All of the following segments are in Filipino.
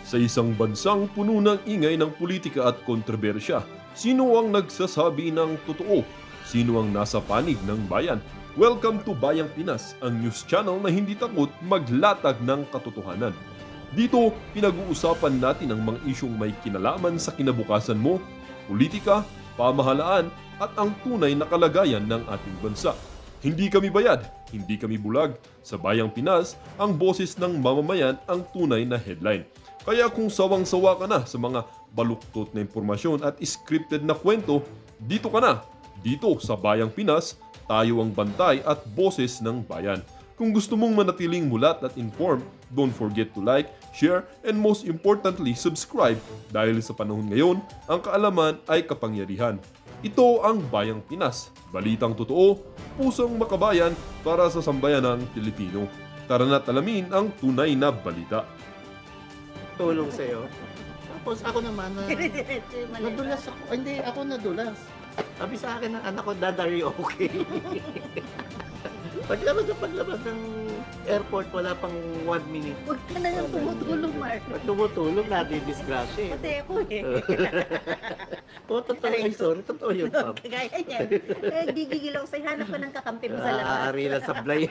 Sa isang bansang puno ng ingay ng politika at kontrobersya, sino ang nagsasabi ng totoo? Sino ang nasa panig ng bayan? Welcome to Bayang Pinas, ang news channel na hindi takot maglatag ng katotohanan. Dito, pinag-uusapan natin ang mga isyong may kinalaman sa kinabukasan mo, politika, pamahalaan, at ang tunay na kalagayan ng ating bansa. Hindi kami bayad, hindi kami bulag. Sa Bayang Pinas, ang boses ng mamamayan ang tunay na headline. Kaya kung sawang-sawa ka na sa mga baluktot na impormasyon at scripted na kwento, dito ka na. Dito sa Bayang Pinas, tayo ang bantay at boses ng bayan. Kung gusto mong manatiling mulat at informed, don't forget to like, share, and most importantly, subscribe dahil sa panahon ngayon, ang kaalaman ay kapangyarihan. Ito ang Bayang Pinas, balitang totoo, pusong makabayan para sa sambayanang Pilipino. Tara na't alamin ang tunay na balita. Tulong sa'yo. Tapos ako naman, nadulas ako. Hindi, ako nadulas. Sabi sa akin ng anak ko, Dad, are you okay? paglabas ng airport, wala pang 1 minute. Huwag ka na nga tumutulong, Mark. Pag tumutulong, nadidisgrasya eh. Pati ako eh. Oo, totoo yun, sorry. Totoo yun, Pam. Kagaya niyan. Gigigil ako sa'yo. Hanap ko ng kakampi mo sa labas. Ari lang sablay.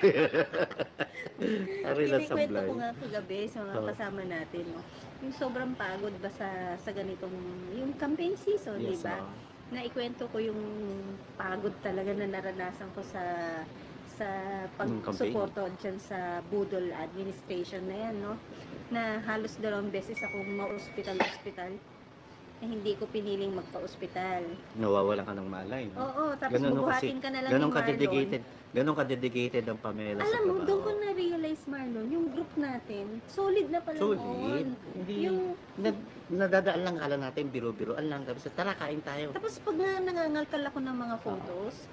Ari lang Kinikwento sablay. ko nga kagabi sa mga kasama natin. No? Yung sobrang pagod ba sa ganitong, yung campaign season, Yes, di ba? Naikwento ko yung pagod talaga na naranasan ko sa pag-suporto dyan sa Budol administration na yan, no? Na halos 2 beses akong ma-hospital. Na hindi ko piniling magpa-ospital. Nawawalan ka ng malay. No? Oo, tapos bubuhatin ka na lang ganun ni Marlon. Ganun ka-dedicated ang Pamela sa Alam mo, trabaho. doon ko na-realize, Marlon, yung group natin, solid na pala Solid. noon. Hindi, Yung, nadadaan lang kala natin, biro-biroan lang. Tapos tara, kain tayo. tapos pag nangangalkal ako ng mga photos,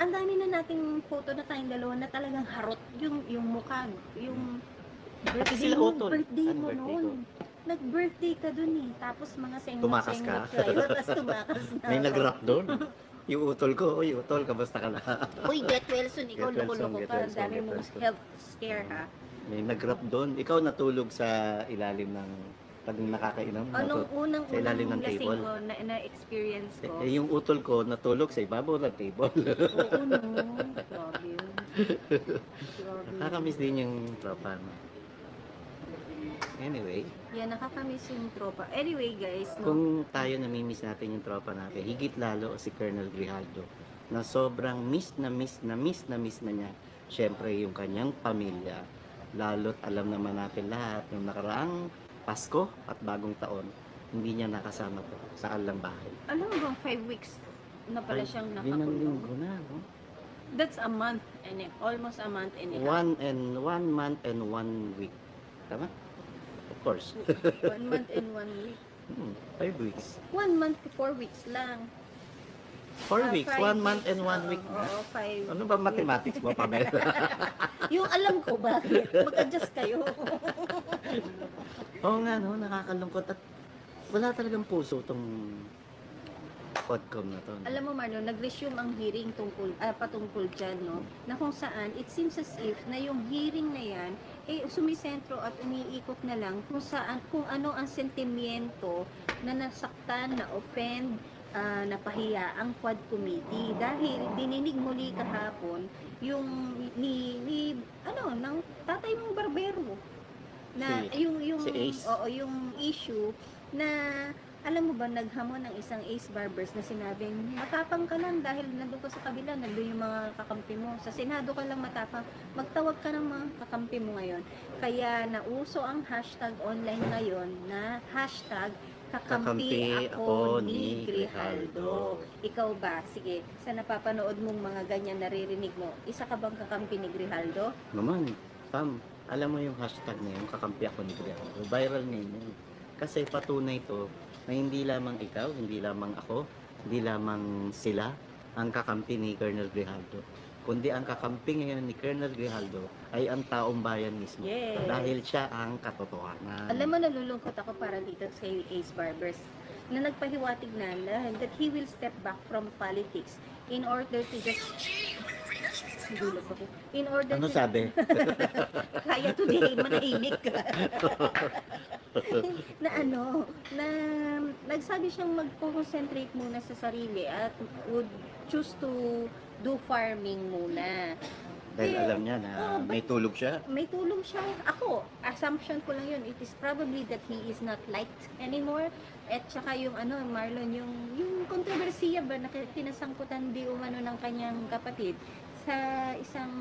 ang dami na nating photo na tayong dalawa na talagang harot yung mukha, yung birthday sila mo, utol. birthday Ano mo birthday noon. Nag-birthday ka dun eh. Tapos mga Tumakas ka? kayo, tapos tumakas na May ako. nag-rap doon. Yung utol ko, oy, utol, kamusta ka na? Uy, get well soon. Ikaw, Get well soon, loko-loko get ka. well Ang soon, dami get mong well soon. health scare, ha? May nag-rap doon. Ikaw natulog sa ilalim ng, pag nakakainom, Anong unang sa ilalim ng lasing table. ko na-experience ko? Yung utol ko natulog sa ibabaw ng table. Oo, no. Grabe yun. Grabe. Nakakamiss din yung tropa. No? Anyway, Yan, nakakamiss yung tropa. Anyway, guys, no? kung tayo namimiss natin yung tropa natin, higit lalo si Colonel Grijaldo, na sobrang miss na niya, syempre yung kanyang pamilya. Lalo't alam naman natin lahat, yung nakaraang Pasko at bagong taon, hindi niya nakasama po sa alang bahay. Alam mo bang 5 weeks na pala siyang Limang nakakulong? linggo na, no? That's a month and almost a month and a half. 1 month and 1 week. Tama? Of course. 1 month and 1 week. 5 weeks. 1 month to 4 weeks lang. 4 weeks, 1 month and 1 oo, week na. Oo, 5. Ano ba mathematics mo, Pamela? Yung alam ko bakit. Mag-adjust kayo. Oo nga, no? Nakakalungkot at wala talagang puso tong podcast na to. No? Alam mo, Marlon, nag-resume ang hearing patungkol dyan, no? Na kung saan, it seems as if na yung hearing na yan, sumisentro at umiikot na lang kung ano ang sentimiento na nasaktan, na offend, napahiya ang Quad Committee. Dahil dininig muli kahapon yung ng tatay mong barbero na Si yung Ace. oo, yung issue na alam mo ba, naghamon ng isang Ace Barbers na sinabing, matapang ka lang dahil nandun ka sa kabila, nandun yung mga kakampi mo. Sa Senado ka lang matapang, magtawag ka ng mga kakampi mo ngayon. Kaya nauso ang hashtag online ngayon na hashtag kakampi ako ni Grijaldo. Ikaw ba? Sige, sa napapanood mong mga ganyan naririnig mo, isa ka bang kakampi ni Grijaldo? Naman, Pam, alam mo yung hashtag na yun, kakampi ako ni Grijaldo. Viral na yun. Kasi patunay to na hindi lamang ikaw, hindi lamang ako, hindi lamang sila ang kakampi ni Colonel Grijaldo. Kundi ang kakampi ngayon ni Colonel Grijaldo ay ang taong bayan mismo. Yes. Dahil siya ang katotohanan. Alam mo, nalulungkot ako para dito sa Ace Barbers na nagpahiwatig na lang that he will step back from politics in order to just Gulat ako. In order Ano to sabi? kaya today manahimik ka. na ano, na nagsabi siyang mag-concentrate muna sa sarili at would choose to do farming muna. Dahil Eh, alam niya na oh, may tulog siya. may tulong siya. Ako, assumption ko lang yun. It is probably that he is not liked anymore. At saka yung ano, Marlon, yung kontrobersiya ba na kinasangkutan di umano ng kanyang kapatid sa isang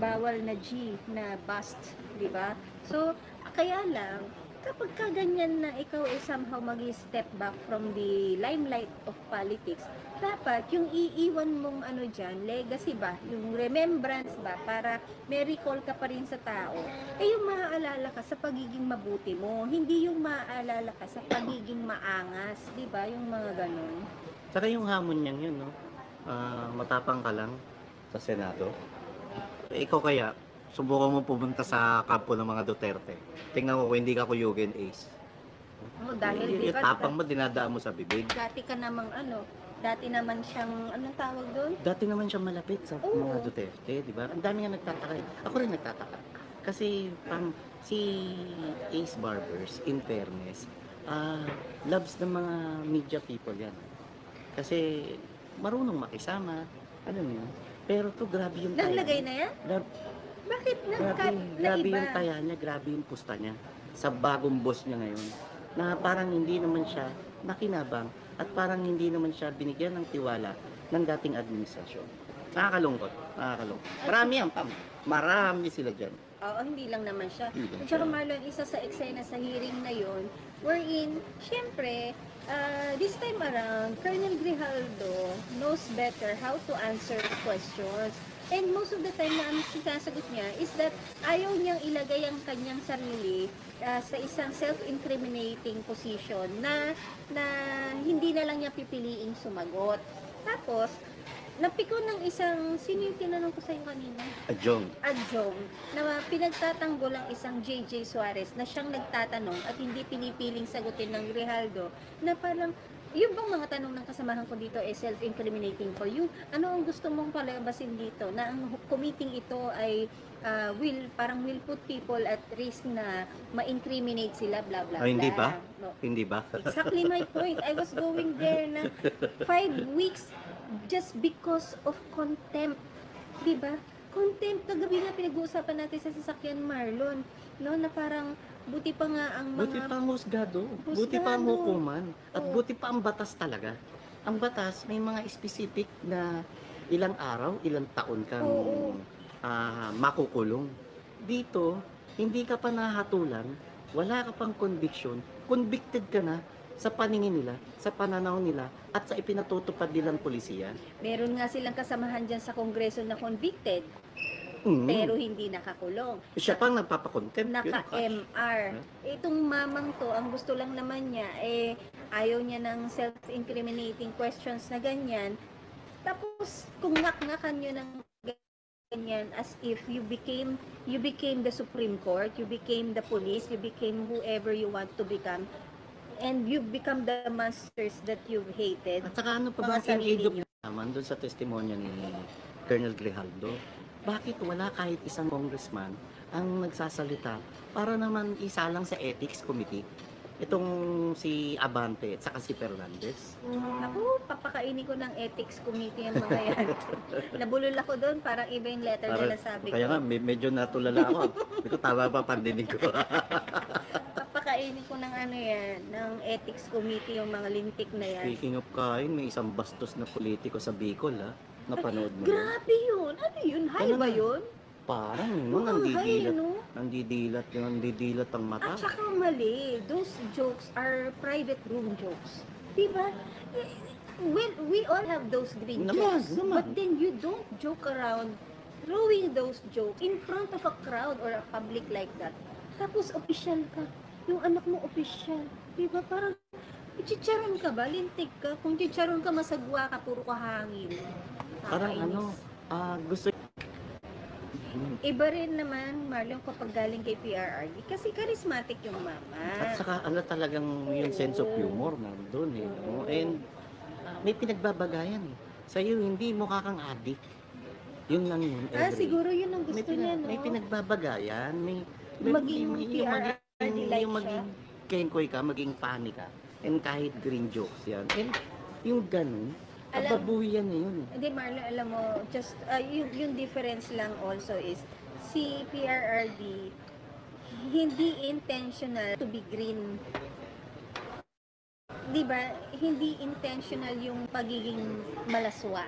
bawal na G na bust, di ba? So, kaya lang, kapag ka ganyan na ikaw ay somehow mag-step back from the limelight of politics, dapat yung iiwan mong ano dyan, legacy ba, yung remembrance ba, para may recall ka pa rin sa tao, eh yung maaalala ka sa pagiging mabuti mo, hindi yung maaalala ka sa pagiging maangas, di ba? Yung mga ganun. Saka yung hamon niyang yun, no? Matapang ka lang sa Senado. Ikaw kaya, subukan mo pumunta sa kampo ng mga Duterte. Tingnan ko kung hindi ka kuyugin, Ace. Oh, dahil di Yung ba, tapang mo, dinadaan mo sa bibig. dati ka namang ano, dati naman siyang, anong tawag doon? Dati naman siya malapit sa Oo. mga Duterte, di ba? Ang dami nga nagtataka. Ako rin nagtataka. Kasi si Ace Barbers, in fairness, loves ng mga media people yan. Kasi marunong makisama, alam mo yun. Pero to grabe yung taya. Naglagay na yan? Grab- Bakit nag-cut na grabe iba? yung taya niya, grabe yung pusta niya. Sa bagong boss niya ngayon. Na parang hindi naman siya nakinabang at parang hindi naman siya binigyan ng tiwala ng dating administrasyon. Nakakalungkot. Marami yan, Pam. Marami sila dyan. Oo, hindi lang naman siya. Hindi lang At saka siya. Marlon, isa sa eksena sa hearing na yon, wherein, syempre, this time around, Colonel Grijaldo knows better how to answer questions. And most of the time na ang sinasagot niya is that ayaw niyang ilagay ang kanyang sarili sa isang self-incriminating position na hindi na lang niya pipiliing sumagot. Tapos, napiko ng isang, sino yung tinanong ko sa iyo kanina? Adjong. Adjong, na pinagtatanggol ang isang JJ Suarez na siyang nagtatanong at hindi pinipiling sagutin ng Grijaldo na parang, yung bang mga tanong ng kasamahan ko dito ay self-incriminating for you? Ano ang gusto mong palabasin dito? Na ang committing ito ay parang will put people at risk na ma-incriminate sila, blah blah Hindi blah. ba? No. Hindi ba? Exactly my point. I was going there na 5 weeks just because of contempt. Diba? Contempt. Kagabi nga pinag-uusapan natin sa sasakyan, Marlon. No, na parang buti pa nga ang Buti mga... pa ang husgado. Buti pa ang Husgado. hukuman. At Oo. buti pa ang batas talaga. Ang batas, may mga specific na ilang araw, ilang taon kang Oo. makukulong. Dito, hindi ka pa nahatulan, wala ka pang conviction, convicted ka na sa paningin nila, sa pananaw nila, at sa ipinatutupad nilang polisiya. Meron nga silang kasamahan dyan sa Kongreso na convicted, Mm. pero hindi nakakulong. Siya pang nagpapakontempt. Naka-MR. Itong mamang to, ang gusto lang naman niya, ayaw niya ng self-incriminating questions na ganyan. Tapos, kung ngak-ngakan nyo ng ganyan, as if you became the Supreme Court, you became the police, you became whoever you want to become, and you become the monsters that you've hated. At saka ano pa ba Mga sarili ang naman doon sa testimonya ni Colonel Grijaldo? Bakit wala kahit isang congressman ang nagsasalita para naman isalang sa ethics committee? Itong si Abante at saka si Fernandez. Ako, papakainin ko ng ethics committee ang mga yan. Nabulol ako doon, parang iba yung letter nila sabi ko. Kaya nga, medyo natulala ako. Ito tama pa pandinig ko. Papakainin ko ng ano yan, ng ethics committee yung mga lintik na yan. Speaking of kain, may isang bastos na politiko sa Bicol, ha? Napanood mo yun? Grabe yun! Ano yun? High Ano ba na? yun? Parang, Mukhang high, no? nandidilat ang mata. At saka mali, those jokes are private room jokes. Diba? Well, we all have those green Naman, jokes. naman. But then you don't joke around throwing those jokes in front of a crowd or a public like that. Tapos official ka. Yung anak mo official. Diba? Parang chicharon ka ba? Lintik ka. Kung chicharon ka, masagwa ka, puro ka hangin. Parang Nakakainis. gusto Iba rin naman, Marlon, kapag galing kay PRRD kasi charismatic yung mama. At saka talagang yung sense of humor nandun eh. No? And may pinagbabagayan eh. Sa'yo hindi mukha kang addict. Yun lang yun. Every. Siguro yun ang gusto niya, no? May pinagbabagayan. May Maging yung PRRD Like yung maging kengkoy ka, maging funny ka, and kahit green jokes yan. And yung ganun, kababuyan na yun. Hindi, Marlon, alam mo, just, yung difference lang also is, si PRRD, hindi intentional to be green. Di ba? Hindi intentional yung pagiging malaswa.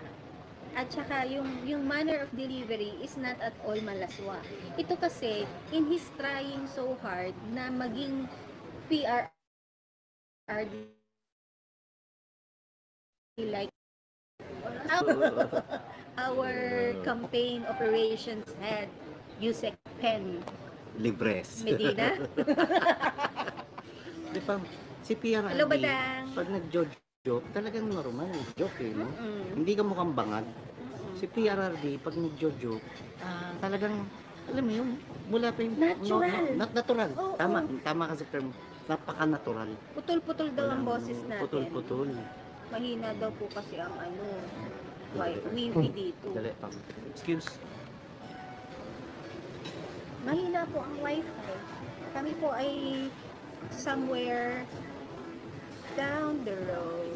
At saka yung manner of delivery is not at all malaswa. Ito kasi, in his trying so hard na maging PRRD like our campaign operations head, Yusek Pen Libres. Medina. Di ba? Si PRRD, Hello, Badang. pag nag-joke, talagang normal, joke eh, no? Hindi ka mukhang bangag. Si PRRD, pag nag-joke, talagang, alam mo yun, mula pa yung... Natural. Natural. Oo. Tama kasi term, napaka-natural. Putol-putol daw ang boses natin. Putol-putol. Mahina daw po kasi ang wifi dito. Dali, pang. Excuse. Mahina po ang wifi. Kami po ay somewhere down the road.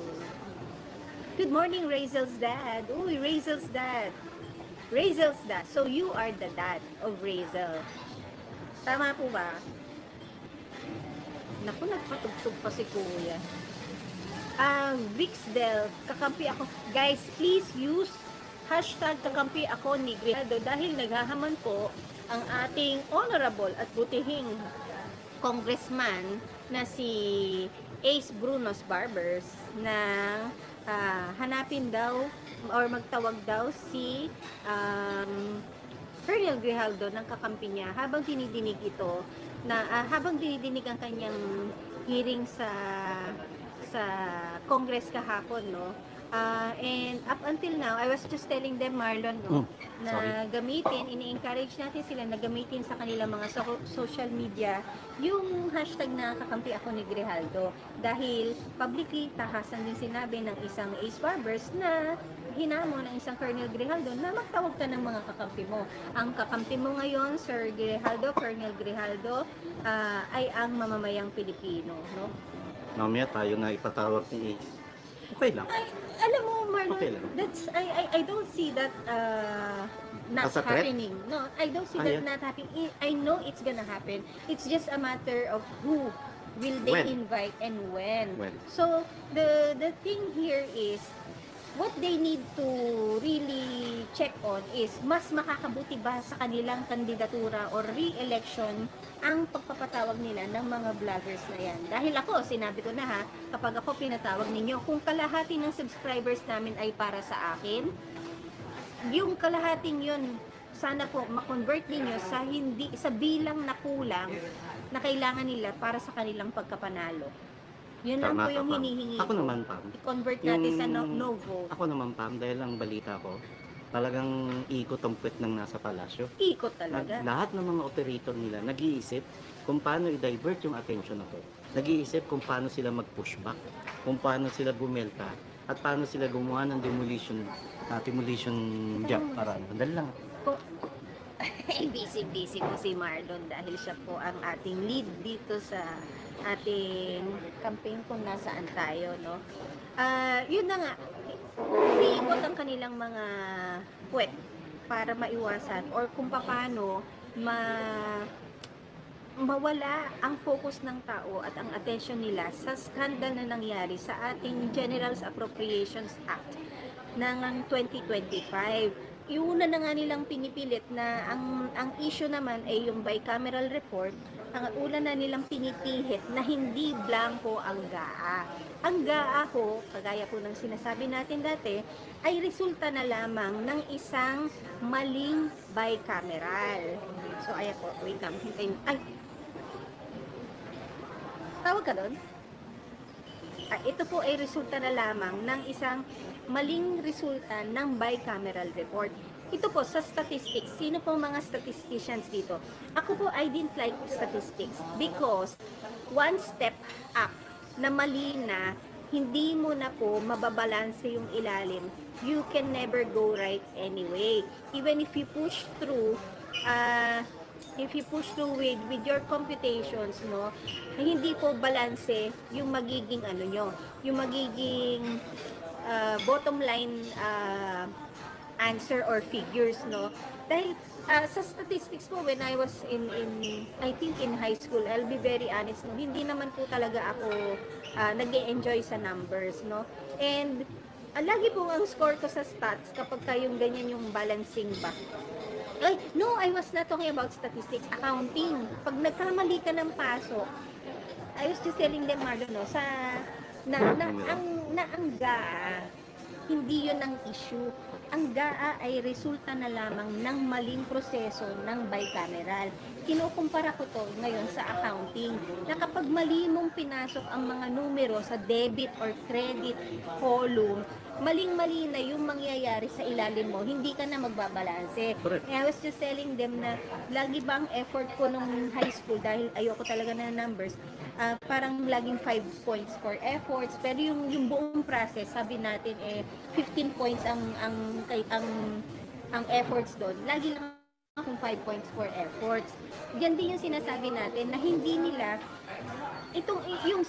Good morning, Razel's dad. Uy, Razel's dad. Razel's dad. So you are the dad of Razel. Tama po ba? Naku, nagpatugtog pa si Kuya. Vixdel, kakampi ako. Guys, please use hashtag kakampi ako ni Grijaldo dahil naghahaman po ang ating honorable at butihing congressman na si Ace Brunos Barbers na hanapin daw or magtawag daw si Colonel Grijaldo ng kakampi niya habang dinidinig ito na habang dinidinig ang kanyang hearing sa Congress kahapon, no? And up until now, I was just telling them, Marlon, no, na gamitin, ini-encourage natin sila na gamitin sa kanilang mga social media yung hashtag na kakampi ako ni Grijaldo. Dahil publicly, tahasan din sinabi ng isang Ace Barbers na hinamon ng isang Colonel Grijaldo na magtawag ka ng mga kakampi mo. Ang kakampi mo ngayon, Sir Grijaldo, Colonel Grijaldo, ay ang mamamayang Pilipino, no? Mamaya tayo na ipatawag ni Ace. Okay lang. Alam mo, Marlon, Okay lang. that's I don't see that not As a threat? happening. No, I don't see that not happening. I know it's gonna happen. It's just a matter of who will they When? invite and when. When? So the thing here is what they need to really check on is mas makakabuti ba sa kanilang kandidatura or re-election ang pagpapatawag nila ng mga vloggers na yan. Dahil ako, sinabi ko na ha, kapag ako pinatawag ninyo, kung kalahati ng subscribers namin ay para sa akin, yung kalahating yun, sana po makonvert ninyo sa hindi sa bilang na kulang na kailangan nila para sa kanilang pagkapanalo. Yun lang po yung Pam. hinihingi Ako ko. naman, Pam. I-convert natin sa no vote. Ako naman, Pam, dahil ang balita ko, talagang ikot ang puwet ng nasa palasyo. Ikot talaga. Lahat ng mga operator nila nag-iisip kung paano i-divert yung attention na to. Nag-iisip kung paano sila mag-pushback, kung paano sila bumelta, at paano sila gumawa ng demolition job para dali lang. Busy po si Marlon dahil siya po ang ating lead dito sa ating campaign kung nasaan tayo, no? Yun na nga, iikot ang kanilang mga puwet para maiwasan or kung paano mawala ang focus ng tao at ang attention nila sa scandal na nangyari sa ating General's Appropriations Act ng 2025. Iuna na nga nilang pinipilit na ang issue naman ay yung bicameral report. Ang una na nilang pinitihit na hindi blanco ang GAA. Ang GAA ho, kagaya po ng sinasabi natin dati, ay resulta na lamang ng isang maling bicameral. So, ayan po, wait lang, hintayin. Ay! Tawag ka doon? Ito po ay resulta na lamang ng isang maling resulta ng bicameral report. Ito po sa statistics. Sino po mga statisticians dito? Ako po, I didn't like statistics because one step up na mali na, hindi mo na po mababalanse yung ilalim. You can never go right anyway. Even if you push through if you push through with your computations, no, na hindi po balanse yung magiging ano nyo, yung magiging bottom line answer or figures, no? Dahil sa statistics po, when I was I think in high school, I'll be very honest, no, hindi naman po talaga ako nag-enjoy sa numbers, no? And lagi po ang score ko sa stats kapag kayong ganyan yung balancing ba. Ay, no, I was not talking about statistics, accounting. Pag nagkamali ka ng pasok, I was just telling them, Marlon, no, ang GAA, hindi yun ang issue. Ang GAA ay resulta na lamang ng maling proseso ng bicameral. Kinukumpara ko to ngayon sa accounting, na kapag mali mong pinasok ang mga numero sa debit or credit column, maling-mali na yung mangyayari sa ilalim mo, hindi ka na magbabalanse. I was just telling them na lagi ba ang effort ko nung high school, dahil ayoko talaga na numbers, parang laging 5 points for efforts, pero yung buong process, sabi natin 15 points ang efforts doon. Lagi lang akong 5 points for efforts. Yan din yung sinasabi natin na hindi nila yung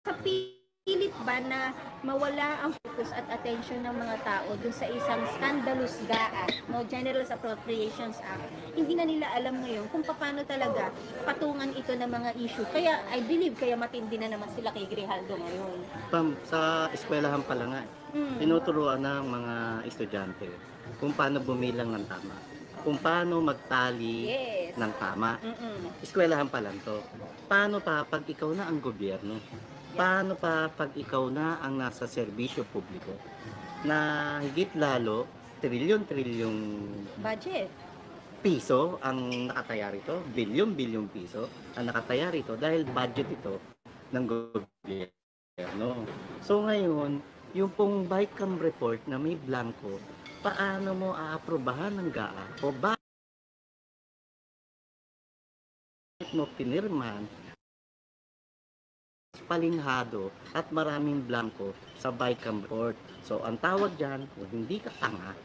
sa pilit ba na mawala ang focus at attention ng mga tao dun sa isang scandalous GAA, no, General Appropriations Act. Hindi na nila alam ngayon kung paano talaga patungan ito ng mga issue. Kaya I believe kaya matindi na naman sila kay Grijaldo ngayon. Sa eskwelahan pa lang nga, tinuturuan ng mga estudyante kung paano bumilang ng tama, kung paano magtali ng tama. Eskwelahan pa lang to. Paano pa pag ikaw na ang gobyerno? Paano pa pag ikaw na ang nasa serbisyo publiko na higit lalo trilyon-trilyong budget piso ang nakataya rito, bilyon-bilyong piso ang nakataya rito dahil budget ito ng gobyerno. So ngayon, yung pong BICAM report na may blanco, paano mo aaprobahan ng GAA o bakit mo pinirman palinghado at maraming blanco sa BICAM report. So, ang tawag dyan, kung hindi ka tanga,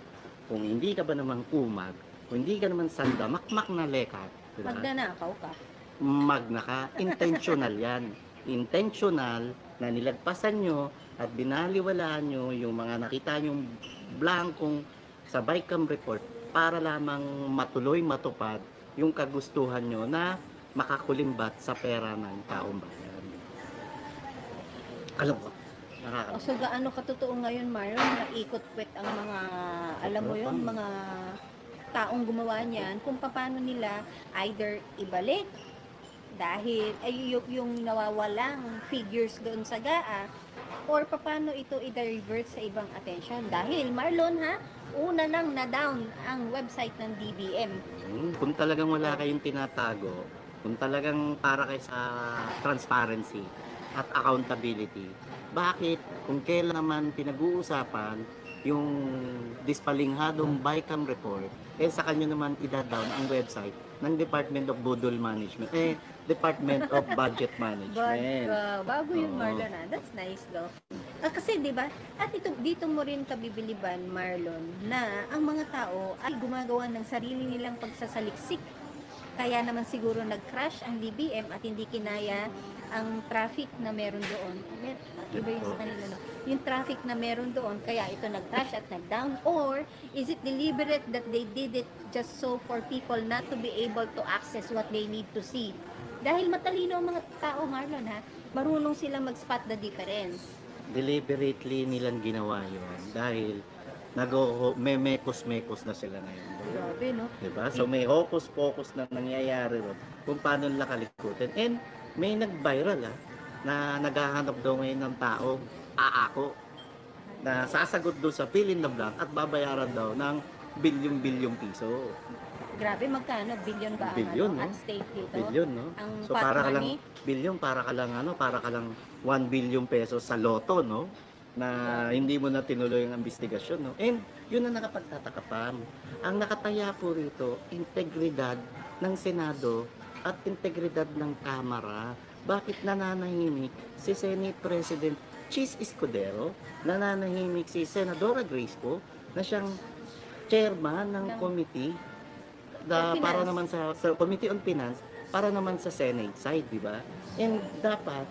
kung hindi ka ba naman kumag, kung hindi ka naman sanda, makmak na lekat, diba? Magnanakaw ka. Magna ka, intentional yan. Intentional na nilagpasan nyo at binaliwalaan nyo yung mga nakita nyong blankong sa BICAM report para lamang matuloy matupad yung kagustuhan nyo na makakulimbat sa pera ng taong bayan. Alam ko, So gaano katotoo ngayon, Marlon, na ikot-kwet ang mga, alam mo yun, mga taong gumawa niyan, kung paano nila either ibalik dahil ay yung nawawalang figures doon sa GAA, or paano ito i-divert sa ibang attention. Dahil, Marlon, ha, una nang na-down ang website ng DBM. Kung talagang wala kayong tinatago, kung talagang para kayo sa transparency at accountability, bakit kung kailan naman pinag-uusapan yung dispalinghadong BICAM report, sa kanya naman ida-down ang website ng Department of Budol Management, Department of Budget Management. Bago yun, Marlon, that's nice though. Kasi 'di ba? At dito mo rin kabibiliban, Marlon, na ang mga tao ay gumagawa ng sarili nilang pagsasaliksik. Kaya naman siguro nag-crash ang DBM at hindi kinaya ang traffic na meron doon. Iba yung sa kanila, no? Yung traffic na meron doon, kaya ito nag-crash at nag-down? Or is it deliberate that they did it just so for people not to be able to access what they need to see? Dahil matalino ang mga tao, Marlon, ha? Marunong sila mag-spot the difference. Deliberately nilang ginawa yun dahil may mekos-mekos na sila ngayon. Grabe, no? Diba? So may hocus-pocus na nangyayari ron kung paano nila kalikutin. And may nag-viral na naghahanap daw ngayon ng tao, aako, na sasagot doon sa fill in the blank at babayaran daw ng bilyong-bilyong piso. Grabe, magkano? Billion ba ang Billion, no? at stake dito? Bilyon, no? Ang So pot para ka lang money? bilyon, para ka lang 1 billion pesos sa loto, no? Na hindi mo na tinuloy ang investigasyon, no? And yun ang nakapagtataka pa. Ang nakataya po rito, integridad ng Senado at integridad ng Kamara. Bakit nananahimik si Senate President Chis Escudero? Nananahimik si Senadora Grace po na siyang chairman ng committee For para finance. naman sa Committee on Finance, para naman sa Senate side, di ba? And dapat,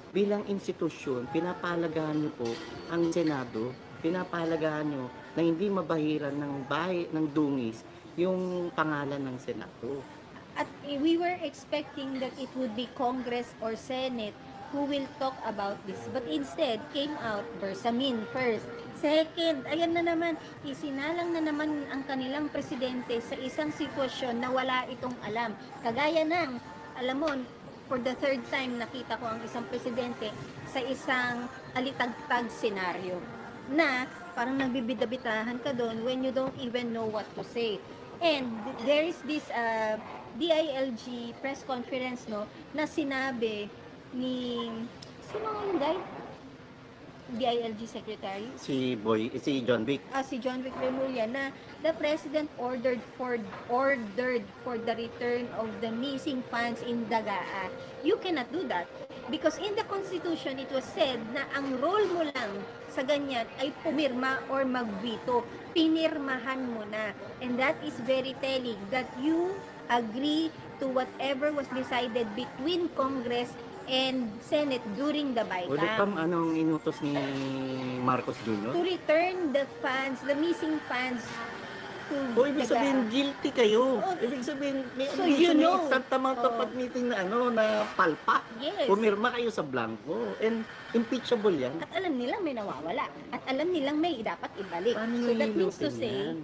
bilang institusyon, pinapahalagaan niyo po ang Senado, pinapahalagaan niyo na hindi mabahiran ng dungis yung pangalan ng Senado. At we were expecting that it would be Congress or Senate who will talk about this. But instead, came out Bersamin first. Second, ayan na naman, isinalang na naman ang kanilang presidente sa isang sitwasyon na wala itong alam. Kagaya ng, alam mo, for the third time nakita ko ang isang presidente sa isang alitagtag senaryo na parang nagbibidabitahan ka doon when you don't even know what to say. And there is this DILG press conference na sinabi ni sino yung guy? DILG secretary? Si John Wick. Si John Vic Remulla na the president ordered for the return of the missing funds in Dagaa. You cannot do that because in the constitution it was said na ang role mo lang sa ganyan ay pumirma or mag-veto. Pinirmahan mo na. And that is very telling that you agree to whatever was decided between Congress and Senate during the Ulit BICAM. anong inutos ni Marcos Jr.? To return the funds, the missing funds to O, ibig sabihin, guilty kayo. Oh, Ibig sabihin, so you know. tamang tapat meeting na na palpak. Yes. Pumirma kayo sa blanco. And impeachable yan. At alam nilang may nawawala. At alam nilang may dapat ibalik. Paano So nyo that means to hilutin say, yan?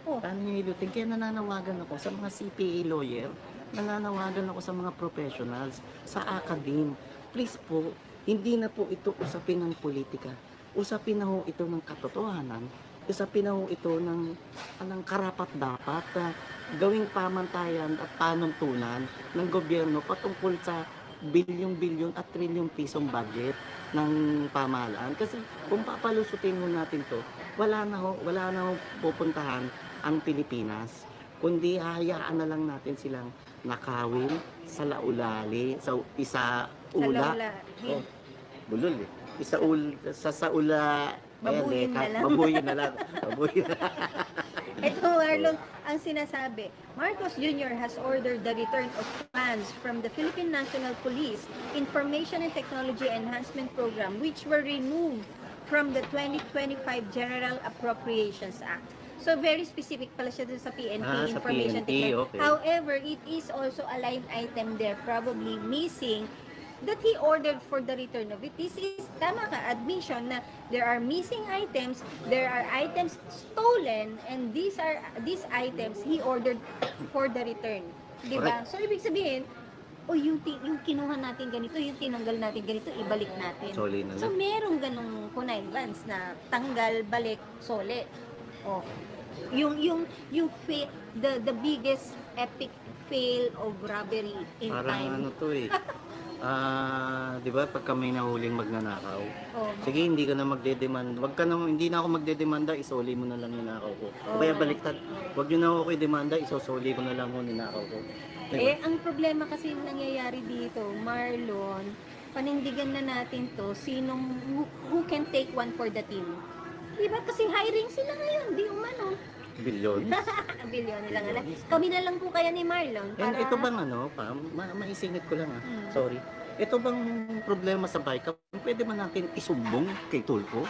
oh, Paano nyo hilutin? Kaya nananawagan ako sa mga CPA lawyer, nananawagan ako sa mga professionals, sa academe. Please po, hindi na po ito usapin ng politika. Usapin na ho ito ng katotohanan. Usapin na ho ito ng karapat-dapat na gawing pamantayan at panuntunan ng gobyerno patungkol sa bilyong-bilyon at trilyong pisong budget ng pamahalaan. Kasi kung papalusutin mo natin to, wala na ho pupuntahan ang Pilipinas. Kundi hayaan na lang natin silang nakawin sa laulali, sa isa ula. Oh, bulol eh. Sa ula. Babuyin na lang. Babuyin na lang. Babuyin na lang. Ito, Marlon, ang sinasabi, Marcos Jr. has ordered the return of funds from the Philippine National Police Information and Technology Enhancement Program which were removed from the 2025 General Appropriations Act. So, very specific pala siya dun sa PNP, Sa Information PNP, Technology. okay. However, it is also a line item there, probably missing, that he ordered for the return of it. This is, tama ka, admission na there are missing items, there are items stolen, and these items he ordered for the return. Diba? Correct. So, ibig sabihin, yung kinuha natin ganito, yung tinanggal natin ganito, ibalik natin. Soli na So, lang. merong ganong connivance na tanggal, balik, sole. Oh. The biggest epic fail of robbery in Parang time. to eh. Di ba pag kami nahuling magnanakaw, Oh. sige, hindi ka na magdedemand. Hindi na ako magdedemanda, isoli mo na lang yung nakaw ko. O kaya baliktad, wag nyo na ako i-demanda, isosoli ko na lang yung ninakaw ko. Diba? Ang problema kasi yung nangyayari dito, Marlon, panindigan na natin to, who can take one for the team. Diba? Kasi hiring sila ngayon, di umano. Bilyon. Bilyon nila nga lang. Kami na lang po kaya ni Marlon. And ito bang maisingit ko lang sorry. Ito bang problema sa bike? Pwede man natin isumbong kay Tulfo?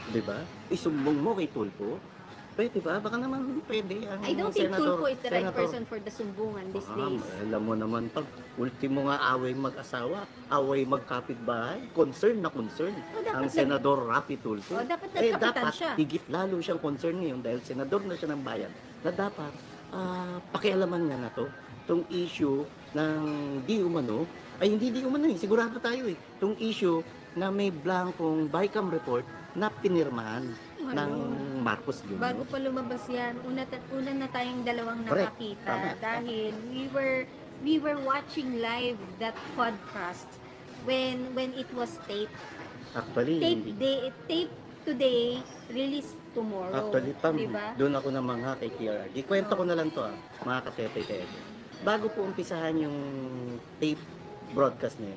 Di ba? Isumbong mo kay Tulfo? Pwede ba? Baka naman pwede. I don't think Tulfo is the right person for the sumbungan these days. Alam mo naman pag ultimo nga away mag-asawa, away magkapitbahay, concern na concern. dapat Ang Senador Rapi Tulfo. dapat nagkapitan siya. Higit lalo siyang concern ngayon dahil senador na siya ng bayan na dapat pakialaman niya na to itong issue ng di umano, ay hindi di umano sigurado tayo itong issue na may blankong BICAM report na pinirmahan ng Marcos Jr. Bago pa lumabas yan, una na tayong dalawang Correct. nakakita Tama. dahil we were watching live that podcast when it was taped. Actually, hindi. Tape today, release tomorrow. Actually, diba? doon ako na mga kay PRRD. Kwento ko na lang to mga katepe kayo. Bago po umpisahan yung tape broadcast niya,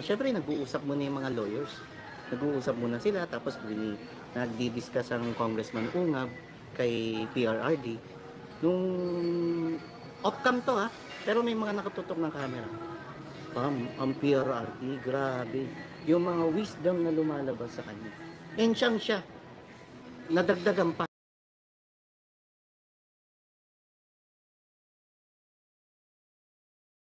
syempre nag-uusap muna yung mga lawyers. Nag-uusap muna sila, tapos nagdi-discuss ang Congressman Ungab kay PRRD. Nung off-cam to ha, pero may mga nakatutok ng camera. Ang PRRD, grabe. Yung mga wisdom na lumalabas sa kanya. And siya, nadagdagan pa.